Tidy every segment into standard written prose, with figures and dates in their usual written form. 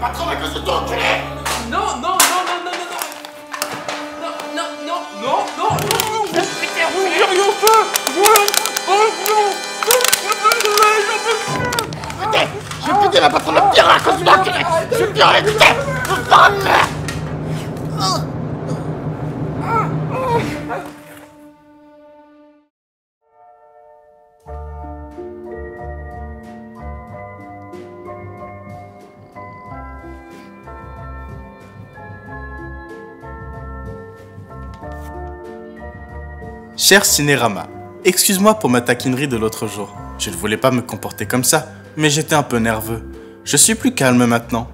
patronne à cause de ton enculé. Non, non, non, non, non, non, non, non, non, non, non, non, Putain, vous Putain, je vais péter ma patronne de pire à cause de l'enculé. Je vais pleurer, putain. Cher Cinérama, excuse-moi pour ma taquinerie de l'autre jour. Je ne voulais pas me comporter comme ça, mais j'étais un peu nerveux. Je suis plus calme maintenant.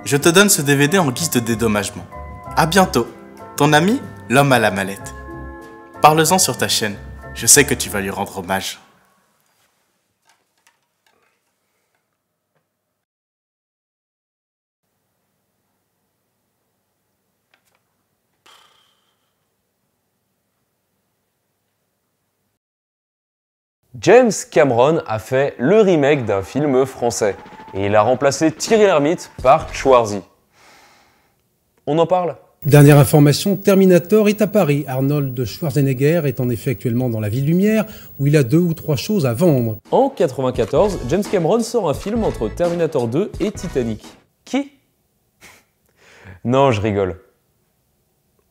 Je te donne ce DVD en guise de dédommagement. À bientôt. Ton ami, l'homme à la mallette. Parle-en sur ta chaîne. Je sais que tu vas lui rendre hommage. James Cameron a fait le remake d'un film français et il a remplacé Thierry Lhermitte par Schwarzy. On en parle ? Dernière information, Terminator est à Paris. Arnold Schwarzenegger est en effet actuellement dans la Ville Lumière où il a 2 ou 3 choses à vendre. En 1994, James Cameron sort un film entre Terminator 2 et Titanic. Qui ? Non, je rigole.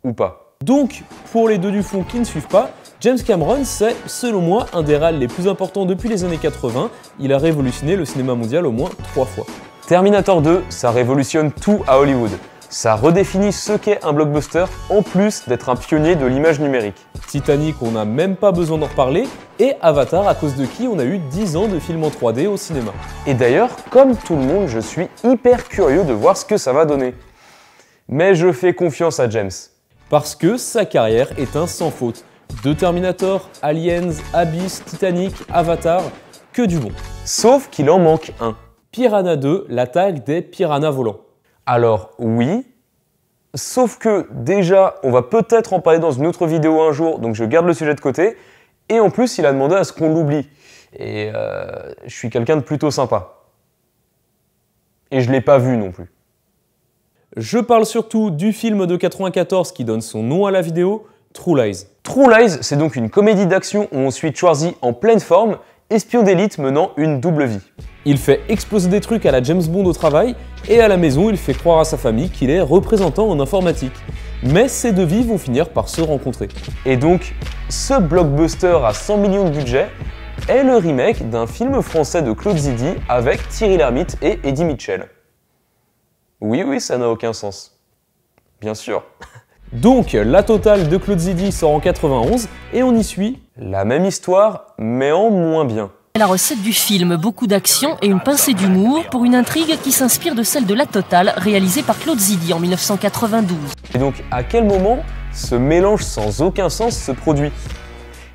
Ou pas. Donc, pour les deux du fond qui ne suivent pas, James Cameron, c'est, selon moi, un des réals les plus importants depuis les années 80. Il a révolutionné le cinéma mondial au moins 3 fois. Terminator 2, ça révolutionne tout à Hollywood. Ça redéfinit ce qu'est un blockbuster, en plus d'être un pionnier de l'image numérique. Titanic, on n'a même pas besoin d'en reparler, et Avatar, à cause de qui on a eu 10 ans de films en 3D au cinéma. Et d'ailleurs, comme tout le monde, je suis hyper curieux de voir ce que ça va donner. Mais je fais confiance à James. Parce que sa carrière est un sans faute. De Terminator, Aliens, Abyss, Titanic, Avatar, que du bon. Sauf qu'il en manque un. Piranha 2, l'attaque des piranhas volants. Alors oui, sauf que déjà, on va peut-être en parler dans une autre vidéo un jour, donc je garde le sujet de côté. Et en plus, il a demandé à ce qu'on l'oublie. Et je suis quelqu'un de plutôt sympa. Et je l'ai pas vu non plus. Je parle surtout du film de 94 qui donne son nom à la vidéo, True Lies. True Lies, c'est donc une comédie d'action où on suit Schwarzy en pleine forme, espion d'élite menant une double vie. Il fait exploser des trucs à la James Bond au travail, et à la maison, il fait croire à sa famille qu'il est représentant en informatique. Mais ces deux vies vont finir par se rencontrer. Et donc, ce blockbuster à 100 millions de budget est le remake d'un film français de Claude Zidi avec Thierry Lhermitte et Eddie Mitchell. Oui, ça n'a aucun sens. Bien sûr. Donc, La Totale de Claude Zidi sort en 91 et on y suit la même histoire, mais en moins bien. La recette du film, beaucoup d'action et une pincée d'humour pour une intrigue qui s'inspire de celle de La Totale, réalisée par Claude Zidi en 1992. Et donc, à quel moment ce mélange sans aucun sens se produit ?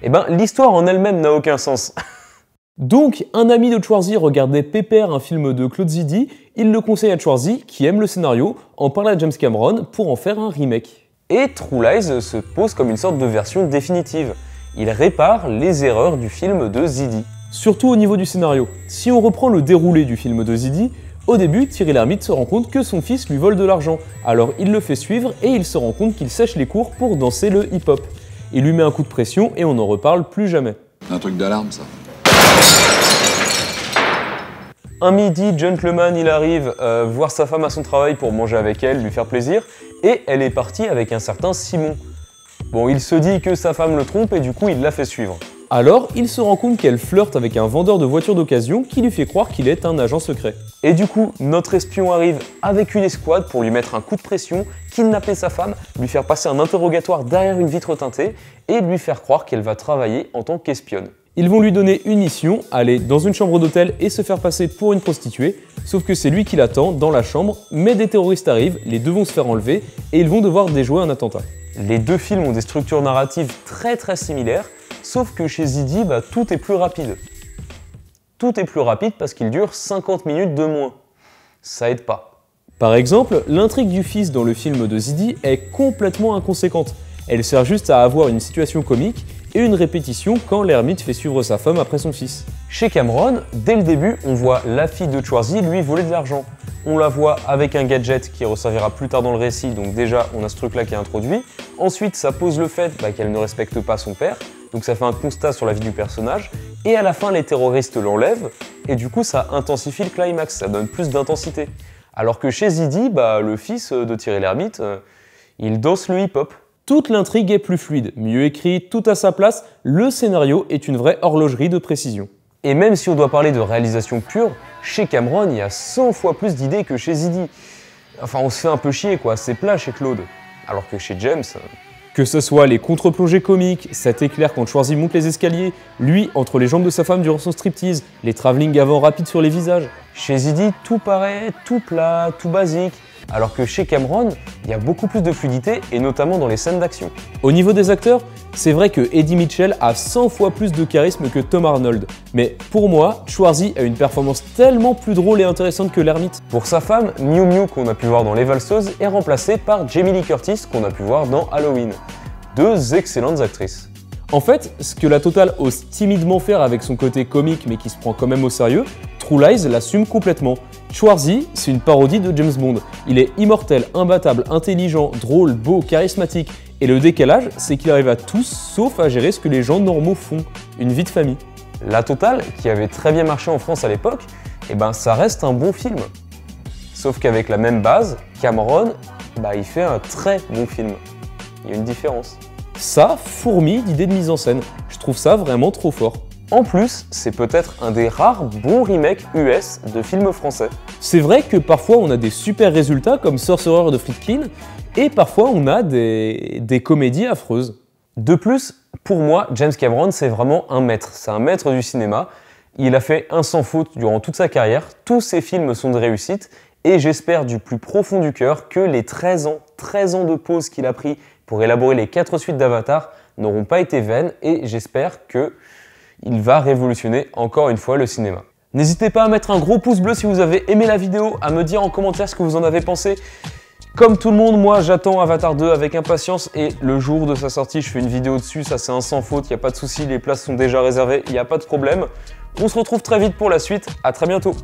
Eh ben, l'histoire en elle-même n'a aucun sens. Donc, un ami de Schwarzy regardait pépère un film de Claude Zidi, il le conseille à Schwarzy, qui aime le scénario, en parle à James Cameron pour en faire un remake. Et True Lies se pose comme une sorte de version définitive. Il répare les erreurs du film de Zidi. Surtout au niveau du scénario. Si on reprend le déroulé du film de Zidi, au début, Thierry Lhermitte se rend compte que son fils lui vole de l'argent. Alors il le fait suivre et il se rend compte qu'il sèche les cours pour danser le hip-hop. Il lui met un coup de pression et on n'en reparle plus jamais. Un truc d'alarme, ça. Un midi, gentleman, il arrive voir sa femme à son travail pour manger avec elle, lui faire plaisir, et elle est partie avec un certain Simon. Bon, il se dit que sa femme le trompe et du coup il la fait suivre. Alors, il se rend compte qu'elle flirte avec un vendeur de voitures d'occasion qui lui fait croire qu'il est un agent secret. Et du coup, notre espion arrive avec une escouade pour lui mettre un coup de pression, kidnapper sa femme, lui faire passer un interrogatoire derrière une vitre teintée et lui faire croire qu'elle va travailler en tant qu'espionne. Ils vont lui donner une mission, aller dans une chambre d'hôtel et se faire passer pour une prostituée, sauf que c'est lui qui l'attend dans la chambre, mais des terroristes arrivent, les deux vont se faire enlever et ils vont devoir déjouer un attentat. Les deux films ont des structures narratives très similaires, sauf que chez Zidi, tout est plus rapide. Tout est plus rapide parce qu'il dure 50 minutes de moins. Ça aide pas. Par exemple, l'intrigue du fils dans le film de Zidi est complètement inconséquente. Elle sert juste à avoir une situation comique et une répétition quand l'ermite fait suivre sa femme après son fils. Chez Cameron, dès le début, on voit la fille de Schwarzy lui voler de l'argent. On la voit avec un gadget qui resservira plus tard dans le récit, donc déjà on a ce truc là qui est introduit. Ensuite ça pose le fait qu'elle ne respecte pas son père, donc ça fait un constat sur la vie du personnage. Et à la fin les terroristes l'enlèvent, et du coup ça intensifie le climax, ça donne plus d'intensité. Alors que chez Zidi, le fils de Thierry Lhermitte, il danse le hip-hop. Toute l'intrigue est plus fluide, mieux écrite, tout à sa place, le scénario est une vraie horlogerie de précision. Et même si on doit parler de réalisation pure, chez Cameron, il y a 100 fois plus d'idées que chez Zidi. Enfin, on se fait un peu chier quoi, c'est plat chez Claude. Alors que chez James... Que ce soit les contre-plongées comiques, cet éclair quand Schwarzy monte les escaliers, lui entre les jambes de sa femme durant son striptease, les travelling avant rapides sur les visages. Chez Zidi, tout paraît tout plat, tout basique. Alors que chez Cameron, il y a beaucoup plus de fluidité, et notamment dans les scènes d'action. Au niveau des acteurs, c'est vrai que Eddie Mitchell a 100 fois plus de charisme que Tom Arnold. Mais pour moi, Schwarzy a une performance tellement plus drôle et intéressante que l'ermite. Pour sa femme, Miu Miu, qu'on a pu voir dans Les Valseuses, est remplacée par Jamie Lee Curtis, qu'on a pu voir dans Halloween. Deux excellentes actrices. En fait, ce que la Totale ose timidement faire avec son côté comique mais qui se prend quand même au sérieux, True Lies l'assume complètement. Schwarzy, c'est une parodie de James Bond. Il est immortel, imbattable, intelligent, drôle, beau, charismatique. Et le décalage, c'est qu'il arrive à tout sauf à gérer ce que les gens normaux font, une vie de famille. La Totale, qui avait très bien marché en France à l'époque, ça reste un bon film. Sauf qu'avec la même base, Cameron, il fait un très bon film. Il y a une différence. Ça fourmille d'idées de mise en scène. Je trouve ça vraiment trop fort. En plus, c'est peut-être un des rares bons remakes US de films français. C'est vrai que parfois on a des super résultats comme Sorcerer de Friedkin, et parfois on a des comédies affreuses. De plus, pour moi, James Cameron c'est vraiment un maître. C'est un maître du cinéma. Il a fait un sans faute durant toute sa carrière. Tous ses films sont des réussites, et j'espère du plus profond du cœur que les 13 ans de pause qu'il a pris pour élaborer les 4 suites d'Avatar n'auront pas été vaines, et j'espère qu'il va révolutionner encore une fois le cinéma. N'hésitez pas à mettre un gros pouce bleu si vous avez aimé la vidéo, à me dire en commentaire ce que vous en avez pensé. Comme tout le monde, moi j'attends Avatar 2 avec impatience, et le jour de sa sortie je fais une vidéo dessus, ça c'est un sans faute, il n'y a pas de souci, les places sont déjà réservées, il n'y a pas de problème. On se retrouve très vite pour la suite, à très bientôt.